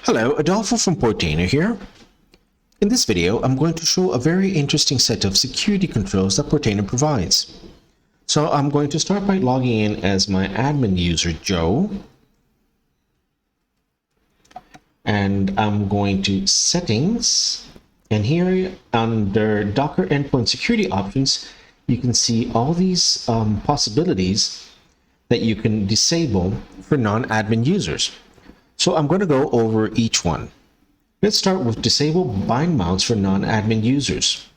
Hello, Adolfo from Portainer here. In this video, I'm going to show a very interesting set of security controls that Portainer provides. So I'm going to start by logging in as my admin user, Joe. And I'm going to Settings. And here under Docker Endpoint Security Options, you can see all these possibilities that you can disable for non-admin users. So I'm going to go over each one. Let's start with disable bind mounts for non-admin users.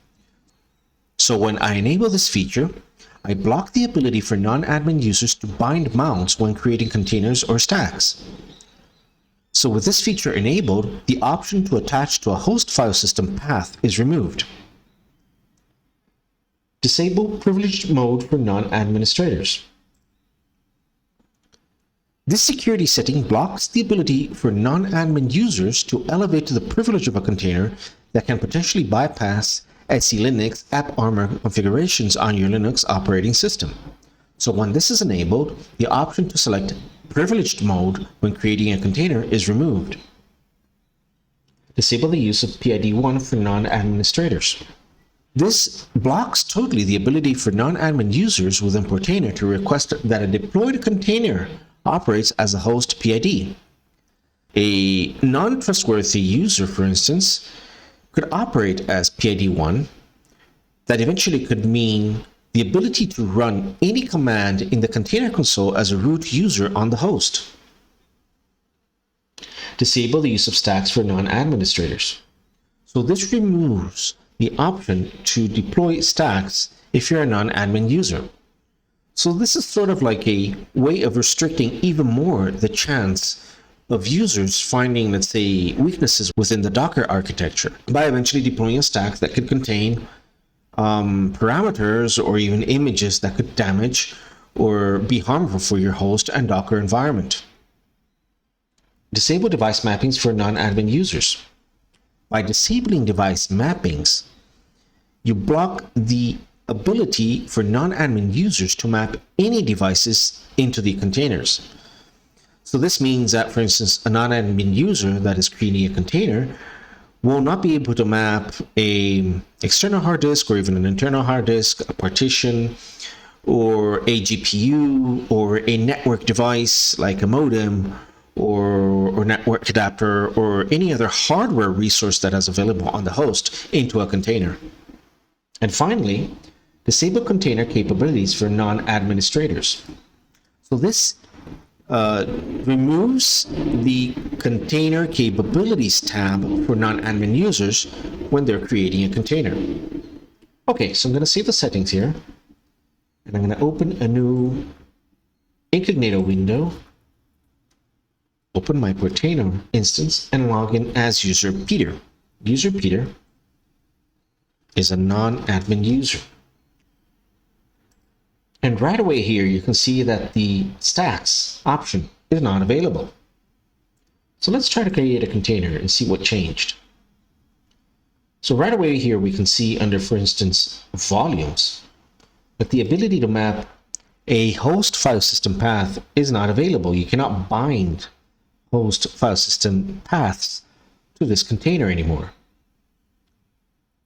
So when I enable this feature, I block the ability for non-admin users to bind mounts when creating containers or stacks. So with this feature enabled, the option to attach to a host file system path is removed. Disable privileged mode for non-administrators. This security setting blocks the ability for non-admin users to elevate to the privilege of a container that can potentially bypass SE/Linux AppArmor configurations on your Linux operating system. So when this is enabled, the option to select privileged mode when creating a container is removed. Disable the use of PID1 for non-administrators. This blocks totally the ability for non-admin users within Portainer to request that a deployed container operates as a host PID. A non-trustworthy user, for instance, could operate as PID1. That eventually could mean the ability to run any command in the container console as a root user on the host. Disable the use of stacks for non-administrators. So this removes the option to deploy stacks if you're a non-admin user. So this is sort of like a way of restricting even more the chance of users finding, let's say, weaknesses within the Docker architecture by eventually deploying a stack that could contain parameters or even images that could damage or be harmful for your host and Docker environment. Disable device mappings for non-admin users. By disabling device mappings, you block the ability for non-admin users to map any devices into the containers. So this means that, for instance, a non-admin user that is creating a container will not be able to map an external hard disk or even an internal hard disk, a partition, or a GPU, or a network device like a modem or network adapter or any other hardware resource that is available on the host into a container. And finally, disable container capabilities for non-administrators. So this removes the container capabilities tab for non-admin users when they're creating a container. Okay, so I'm going to save the settings here, and I'm going to open a new incognito window, open my Portainer instance, and log in as user Peter. User Peter is a non-admin user. And right away here, you can see that the stacks option is not available. So let's try to create a container and see what changed. So right away here, we can see under, for instance, volumes, that the ability to map a host file system path is not available. You cannot bind host file system paths to this container anymore.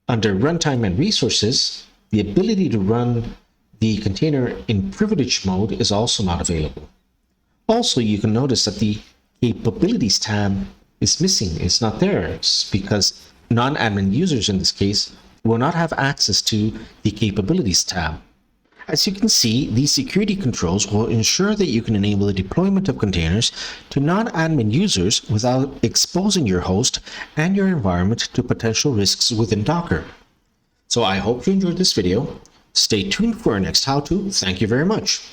Under runtime and resources, the ability to run the container in privilege mode is also not available. Also, you can notice that the capabilities tab is missing. It's not there. It's because non-admin users in this case will not have access to the capabilities tab. As you can see, these security controls will ensure that you can enable the deployment of containers to non-admin users without exposing your host and your environment to potential risks within Docker. So I hope you enjoyed this video. Stay tuned for our next how-to. Thank you very much.